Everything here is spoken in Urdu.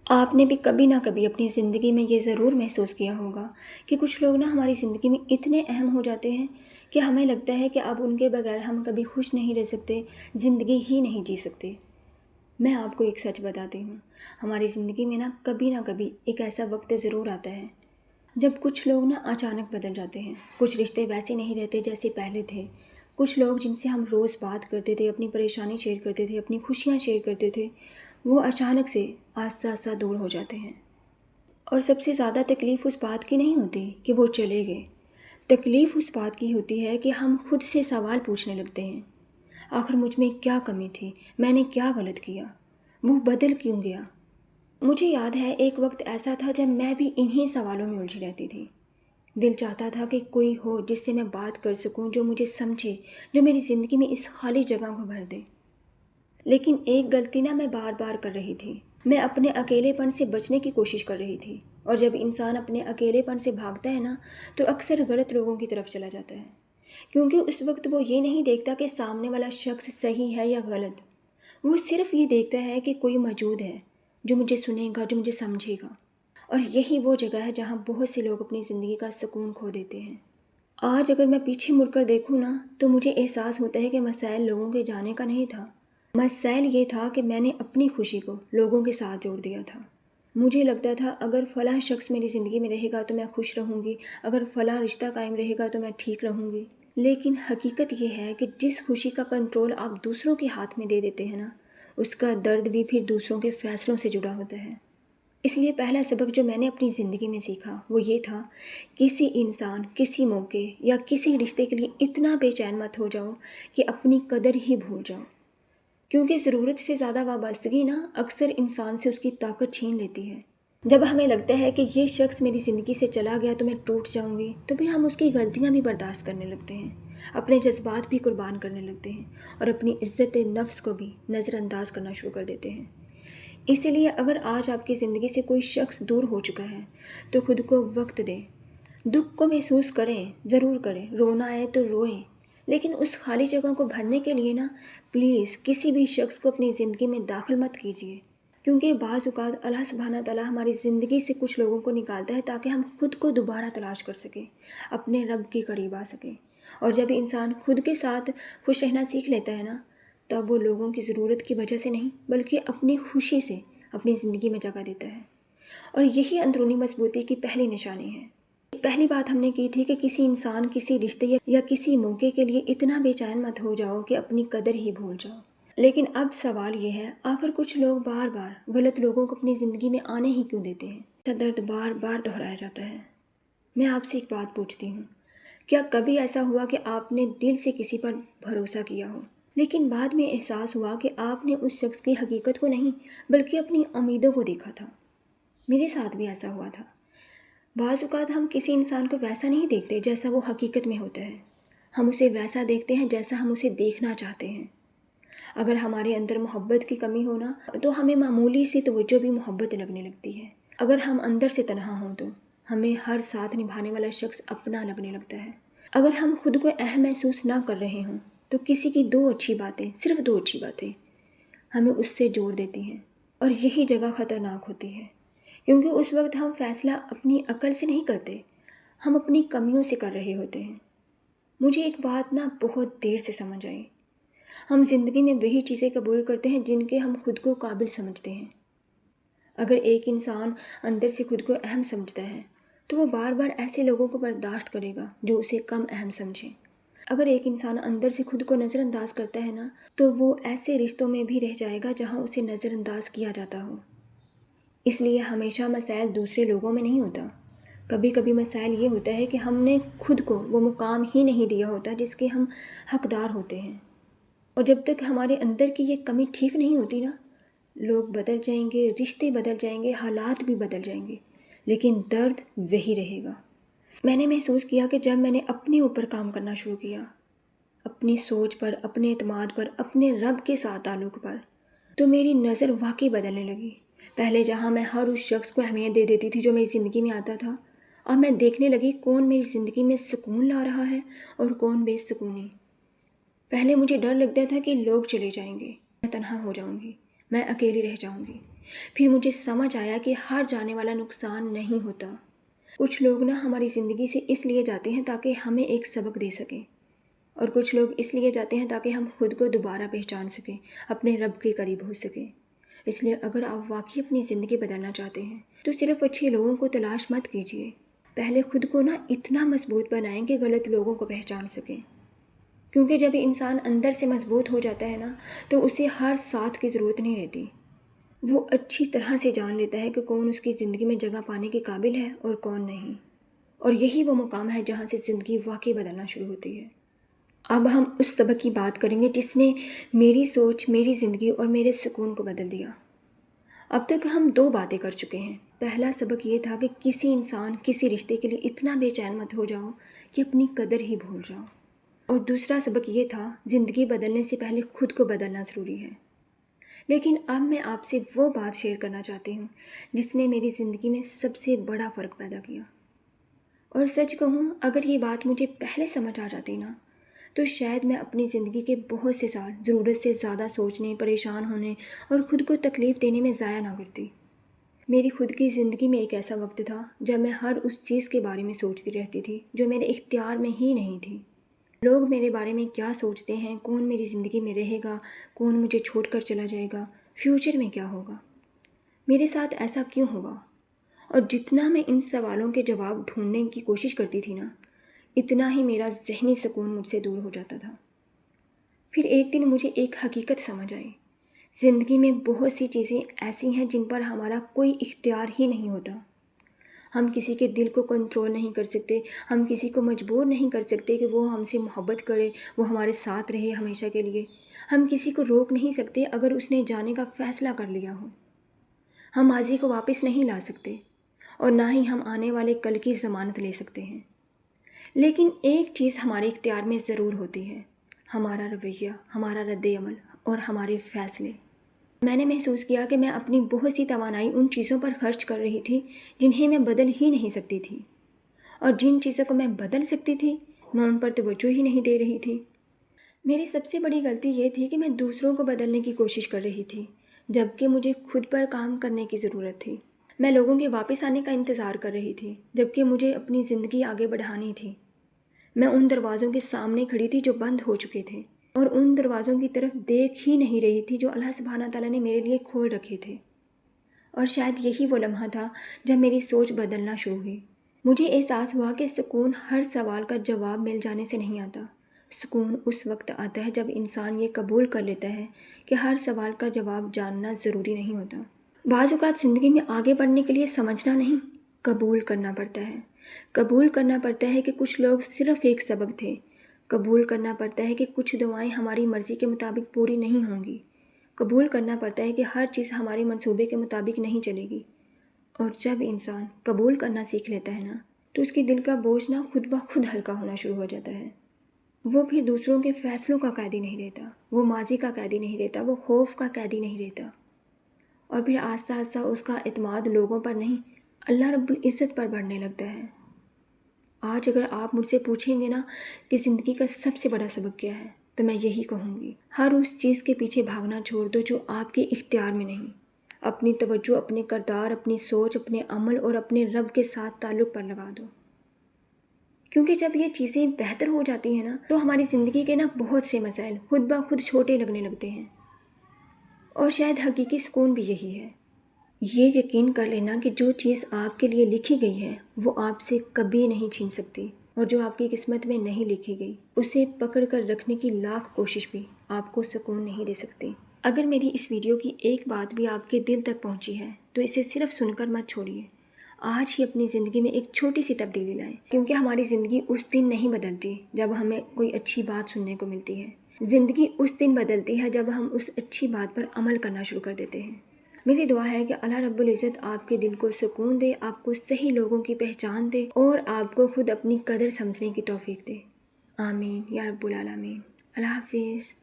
آپ نے بھی کبھی نہ کبھی اپنی زندگی میں یہ ضرور محسوس کیا ہوگا کہ کچھ لوگ ہماری زندگی میں اتنے اہم ہو جاتے ہیں کہ ہمیں لگتا ہے کہ اب ان کے بغیر ہم کبھی خوش نہیں رہ سکتے، زندگی ہی نہیں جی سکتے۔ میں آپ کو ایک سچ بتاتی ہوں، ہماری زندگی میں کبھی نہ کبھی ایک ایسا وقت ضرور آتا ہے جب کچھ لوگ اچانک بدل جاتے ہیں، کچھ رشتے ویسے نہیں رہتے جیسے پہلے تھے، کچھ لوگ جن سے ہم روز بات کرتے تھے، اپنی پریشانی شیئر کرتے تھے، اپنی خوشیاں شیئر کرتے تھے، وہ اچانک سے آہستہ آہستہ دور ہو جاتے ہیں۔ اور سب سے زیادہ تکلیف اس بات کی نہیں ہوتی کہ وہ چلے گئے، تکلیف اس بات کی ہوتی ہے کہ ہم خود سے سوال پوچھنے لگتے ہیں، آخر مجھ میں کیا کمی تھی، میں نے کیا غلط کیا، وہ بدل کیوں گیا؟ مجھے یاد ہے ایک وقت ایسا تھا جب میں بھی انہی سوالوں میں الجھی رہتی تھی۔ دل چاہتا تھا کہ کوئی ہو جس سے میں بات کر سکوں، جو مجھے سمجھے، جو میری زندگی میں اس خالی جگہ کو بھر دے۔ لیکن ایک غلطی میں بار بار کر رہی تھی، میں اپنے اکیلے پن سے بچنے کی کوشش کر رہی تھی، اور جب انسان اپنے اکیلے پن سے بھاگتا ہے تو اکثر غلط لوگوں کی طرف چلا جاتا ہے، کیونکہ اس وقت وہ یہ نہیں دیکھتا کہ سامنے والا شخص صحیح ہے یا غلط، وہ صرف یہ دیکھتا ہے کہ کوئی موجود ہے جو مجھے سنے گا، جو مجھے سمجھے گا۔ اور یہی وہ جگہ ہے جہاں بہت سے لوگ اپنی زندگی کا سکون کھو دیتے ہیں۔ آج اگر میں پیچھے مڑ کر دیکھوں تو مجھے احساس ہوتا ہے کہ مسائل لوگوں کے جانے کا نہیں تھا، مسائل یہ تھا کہ میں نے اپنی خوشی کو لوگوں کے ساتھ جوڑ دیا تھا۔ مجھے لگتا تھا اگر فلاں شخص میری زندگی میں رہے گا تو میں خوش رہوں گی، اگر فلاں رشتہ قائم رہے گا تو میں ٹھیک رہوں گی۔ لیکن حقیقت یہ ہے کہ جس خوشی کا کنٹرول آپ دوسروں کے ہاتھ میں دے دیتے ہیں اس کا درد بھی پھر دوسروں کے فیصلوں سے جڑا ہوتا ہے۔ اس لیے پہلا سبق جو میں نے اپنی زندگی میں سیکھا وہ یہ تھا، کسی انسان، کسی موقع یا کسی رشتے کے لیے اتنا بے چین مت ہو جاؤ کہ اپنی قدر ہی بھول جاؤ، کیونکہ ضرورت سے زیادہ وابستگی اکثر انسان سے اس کی طاقت چھین لیتی ہے۔ جب ہمیں لگتا ہے کہ یہ شخص میری زندگی سے چلا گیا تو میں ٹوٹ جاؤں گی، تو پھر ہم اس کی غلطیاں بھی برداشت کرنے لگتے ہیں، اپنے جذبات بھی قربان کرنے لگتے ہیں، اور اپنی عزت نفس کو بھی نظر انداز کرنا شروع کر دیتے ہیں۔ اسی لیے اگر آج آپ کی زندگی سے کوئی شخص دور ہو چکا ہے تو خود کو وقت دیں، دکھ کو محسوس کریں، ضرور کریں، رونا آئے تو روئیں، لیکن اس خالی جگہ کو بھرنے کے لیے پلیز کسی بھی شخص کو اپنی زندگی میں داخل مت کیجیے، کیونکہ بعض اوقات اللہ سبحانہ تعالیٰ ہماری زندگی سے کچھ لوگوں کو نکالتا ہے تاکہ ہم خود کو دوبارہ تلاش کر سکیں، اپنے رب کے قریب آ سکیں۔ اور جب انسان خود کے ساتھ خوش رہنا سیکھ لیتا ہے تب وہ لوگوں کی ضرورت کی وجہ سے نہیں بلکہ اپنی خوشی سے اپنی زندگی میں جگہ دیتا ہے، اور یہی اندرونی مضبوطی کی پہلی نشانی ہے۔ پہلی بات ہم نے کی تھی کہ کسی انسان، کسی رشتے یا کسی موقع کے لیے اتنا بے چین مت ہو جاؤ کہ اپنی قدر ہی بھول جاؤ۔ لیکن اب سوال یہ ہے، آخر کچھ لوگ بار بار غلط لوگوں کو اپنی زندگی میں آنے ہی کیوں دیتے ہیں؟ ایسا درد بار بار دہرایا جاتا ہے۔ میں آپ سے ایک بات پوچھتی ہوں، کیا کبھی ایسا ہوا کہ آپ نے دل سے کسی پر بھروسہ کیا ہو، لیکن بعد میں احساس ہوا کہ آپ نے اس شخص کی حقیقت کو نہیں بلکہ اپنی امیدوں کو دیکھا تھا؟ میرے ساتھ بھی ایسا ہوا تھا۔ بعض اوقات ہم کسی انسان کو ویسا نہیں دیکھتے جیسا وہ حقیقت میں ہوتا ہے، ہم اسے ویسا دیکھتے ہیں جیسا ہم اسے دیکھنا چاہتے ہیں۔ اگر ہمارے اندر محبت کی کمی ہونا تو ہمیں معمولی سی توجہ بھی محبت لگنے لگتی ہے، اگر ہم اندر سے تنہا ہوں تو ہمیں ہر ساتھ نبھانے والا شخص اپنا لگنے لگتا ہے، اگر ہم خود کو اہم محسوس نہ کر رہے ہوں تو کسی کی دو اچھی باتیں، صرف دو اچھی باتیں ہمیں اس سے جوڑ دیتی ہیں، اور یہی جگہ خطرناک ہوتی ہے، کیونکہ اس وقت ہم فیصلہ اپنی عقل سے نہیں کرتے، ہم اپنی کمیوں سے کر رہے ہوتے ہیں۔ مجھے ایک بات بہت دیر سے سمجھ آئی، ہم زندگی میں وہی چیزیں قبول کرتے ہیں جن کے ہم خود کو قابل سمجھتے ہیں۔ اگر ایک انسان اندر سے خود کو اہم سمجھتا ہے تو وہ بار بار ایسے لوگوں کو برداشت کرے گا جو اسے کم اہم سمجھیں۔ اگر ایک انسان اندر سے خود کو نظر انداز کرتا ہے تو وہ ایسے رشتوں میں بھی رہ جائے گا جہاں اسے نظر انداز کیا جاتا ہو۔ اس لیے ہمیشہ مسائل دوسرے لوگوں میں نہیں ہوتا، کبھی کبھی مسائل یہ ہوتا ہے کہ ہم نے خود کو وہ مقام ہی نہیں دیا ہوتا جس کے ہم حقدار ہوتے ہیں، اور جب تک ہمارے اندر کی یہ کمی ٹھیک نہیں ہوتی لوگ بدل جائیں گے، رشتے بدل جائیں گے، حالات بھی بدل جائیں گے، لیکن درد وہی رہے گا۔ میں نے محسوس کیا کہ جب میں نے اپنے اوپر کام کرنا شروع کیا، اپنی سوچ پر، اپنے اعتماد پر، اپنے رب کے ساتھ تعلق پر، تو میری نظر واقعی بدلنے لگی۔ پہلے جہاں میں ہر اس شخص کو اہمیت دے دیتی تھی جو میری زندگی میں آتا تھا، اب میں دیکھنے لگی کون میری زندگی میں سکون لا رہا ہے اور کون بے سکونی۔ پہلے مجھے ڈر لگتا تھا کہ لوگ چلے جائیں گے، میں تنہا ہو جاؤں گی، میں اکیلی رہ جاؤں گی، پھر مجھے سمجھ آیا کہ ہار جانے والا نقصان نہیں ہوتا۔ کچھ لوگ ہماری زندگی سے اس لیے جاتے ہیں تاکہ ہمیں ایک سبق دے سکیں، اور کچھ لوگ اس لیے جاتے ہیں تاکہ ہم خود کو دوبارہ پہچان سکیں، اپنے رب کے قریب ہو سکیں۔ اس لیے اگر آپ واقعی اپنی زندگی بدلنا چاہتے ہیں تو صرف اچھے لوگوں کو تلاش مت کیجیے، پہلے خود کو اتنا مضبوط بنائیں کہ غلط لوگوں کو پہچان سکیں، کیونکہ جب انسان اندر سے مضبوط ہو جاتا ہے تو اسے ہر ساتھ کی ضرورت نہیں رہتی۔ وہ اچھی طرح سے جان لیتا ہے کہ کون اس کی زندگی میں جگہ پانے کے قابل ہے اور کون نہیں، اور یہی وہ مقام ہے جہاں سے زندگی واقعی بدلنا شروع ہوتی ہے۔ اب ہم اس سبق کی بات کریں گے جس نے میری سوچ، میری زندگی اور میرے سکون کو بدل دیا۔ اب تک ہم 2 باتیں کر چکے ہیں۔ پہلا سبق یہ تھا کہ کسی انسان، کسی رشتے کے لیے اتنا بے چین مت ہو جاؤ کہ اپنی قدر ہی بھول جاؤ، اور دوسرا سبق یہ تھا زندگی بدلنے سے پہلے خود کو بدلنا ضروری ہے۔ لیکن اب میں آپ سے وہ بات شیئر کرنا چاہتی ہوں جس نے میری زندگی میں سب سے بڑا فرق پیدا کیا، اور سچ کہوں اگر یہ بات مجھے پہلے سمجھ آ جاتی تو شاید میں اپنی زندگی کے بہت سے سال ضرورت سے زیادہ سوچنے، پریشان ہونے اور خود کو تکلیف دینے میں ضائع نہ کرتی۔ میری خود کی زندگی میں ایک ایسا وقت تھا جب میں ہر اس چیز کے بارے میں سوچتی رہتی تھی جو میرے اختیار میں ہی نہیں تھی۔ لوگ میرے بارے میں کیا سوچتے ہیں، کون میری زندگی میں رہے گا، کون مجھے چھوڑ کر چلا جائے گا، فیوچر میں کیا ہوگا، میرے ساتھ ایسا کیوں ہوگا، اور جتنا میں ان سوالوں کے جواب ڈھونڈنے کی کوشش کرتی تھی اتنا ہی میرا ذہنی سکون مجھ سے دور ہو جاتا تھا۔ پھر ایک دن مجھے ایک حقیقت سمجھ آئی، زندگی میں بہت سی چیزیں ایسی ہیں جن پر ہمارا کوئی اختیار ہی نہیں ہوتا۔ ہم کسی کے دل کو کنٹرول نہیں کر سکتے، ہم کسی کو مجبور نہیں کر سکتے کہ وہ ہم سے محبت کرے، وہ ہمارے ساتھ رہے ہمیشہ کے لیے۔ ہم کسی کو روک نہیں سکتے اگر اس نے جانے کا فیصلہ کر لیا ہو۔ ہم ماضی کو واپس نہیں لا سکتے، اور نہ ہی ہم آنے والے کل کی ضمانت لے سکتے ہیں۔ لیکن ایک چیز ہمارے اختیار میں ضرور ہوتی ہے، ہمارا رویہ، ہمارا رد عمل اور ہمارے فیصلے۔ میں نے محسوس کیا کہ میں اپنی بہت سی توانائی ان چیزوں پر خرچ کر رہی تھی جنہیں میں بدل ہی نہیں سکتی تھی، اور جن چیزوں کو میں بدل سکتی تھی میں ان پر توجہ ہی نہیں دے رہی تھی۔ میری سب سے بڑی غلطی یہ تھی کہ میں دوسروں کو بدلنے کی کوشش کر رہی تھی جبکہ مجھے خود پر کام کرنے کی ضرورت تھی۔ میں لوگوں کے واپس آنے کا انتظار کر رہی تھی جبکہ مجھے اپنی زندگی آگے بڑھانی تھی۔ میں ان دروازوں کے سامنے کھڑی تھی جو بند ہو چکے تھے، اور ان دروازوں کی طرف دیکھ ہی نہیں رہی تھی جو اللہ سبحانہ تعالیٰ نے میرے لیے کھول رکھے تھے۔ اور شاید یہی وہ لمحہ تھا جب میری سوچ بدلنا شروع ہوئی۔ مجھے احساس ہوا کہ سکون ہر سوال کا جواب مل جانے سے نہیں آتا۔ سکون اس وقت آتا ہے جب انسان یہ قبول کر لیتا ہے کہ ہر سوال کا جواب جاننا ضروری نہیں ہوتا۔ بعض اوقات زندگی میں آگے بڑھنے کے لیے سمجھنا نہیں، قبول کرنا پڑتا ہے۔ قبول کرنا پڑتا ہے کہ کچھ لوگ صرف ایک سبق تھے، قبول کرنا پڑتا ہے کہ کچھ دعائیں ہماری مرضی کے مطابق پوری نہیں ہوں گی، قبول کرنا پڑتا ہے کہ ہر چیز ہمارے منصوبے کے مطابق نہیں چلے گی۔ اور جب انسان قبول کرنا سیکھ لیتا ہے تو اس کے دل کا بوجھ خود بخود ہلکا ہونا شروع ہو جاتا ہے۔ وہ پھر دوسروں کے فیصلوں کا قیدی نہیں رہتا، وہ ماضی کا قیدی نہیں رہتا، وہ خوف کا قیدی نہیں رہتا، اور پھر آہستہ آہستہ اس کا اعتماد لوگوں پر نہیں، اللہ رب العزت پر بڑھنے لگتا ہے۔ آج اگر آپ مجھ سے پوچھیں گے کہ زندگی کا سب سے بڑا سبق کیا ہے تو میں یہی کہوں گی، ہر اس چیز کے پیچھے بھاگنا چھوڑ دو جو آپ کے اختیار میں نہیں۔ اپنی توجہ اپنے کردار، اپنی سوچ، اپنے عمل اور اپنے رب کے ساتھ تعلق پر لگا دو، کیونکہ جب یہ چیزیں بہتر ہو جاتی ہیں تو ہماری زندگی کے بہت سے مسائل خود بخود چھوٹے لگنے لگتے ہیں، اور شاید حقیقی سکون بھی یہی ہے۔ یہ یقین کر لینا کہ جو چیز آپ کے لیے لکھی گئی ہے وہ آپ سے کبھی نہیں چھین سکتی، اور جو آپ کی قسمت میں نہیں لکھی گئی اسے پکڑ کر رکھنے کی لاکھ کوشش بھی آپ کو سکون نہیں دے سکتی۔ اگر میری اس ویڈیو کی ایک بات بھی آپ کے دل تک پہنچی ہے تو اسے صرف سن کر مت چھوڑیے، آج ہی اپنی زندگی میں ایک چھوٹی سی تبدیلی لائیں، کیونکہ ہماری زندگی اس دن نہیں بدلتی جب ہمیں کوئی اچھی بات سننے کو ملتی ہے، زندگی اس دن بدلتی ہے جب ہم اس اچھی بات پر عمل کرنا شروع کر دیتے ہیں۔ میری دعا ہے کہ اللہ رب العزت آپ کے دل کو سکون دے، آپ کو صحیح لوگوں کی پہچان دے، اور آپ کو خود اپنی قدر سمجھنے کی توفیق دے۔ آمین یا رب العالمین۔ اللہ حافظ۔